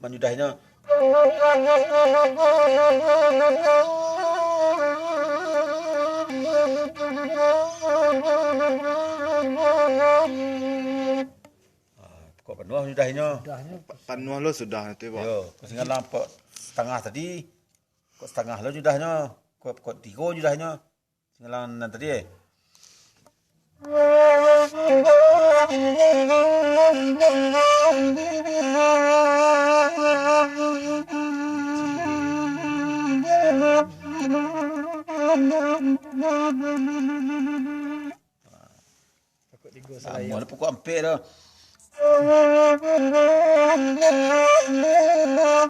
Menyudahnya. Kok penuh menyudahnya. Penuh lo sudah itu, Pak. Yo, tinggal lampu setengah tadi. Kok setengah lo judahnya. Kok 3 judahnya. Tinggal tadi Mau pokok hampir dah.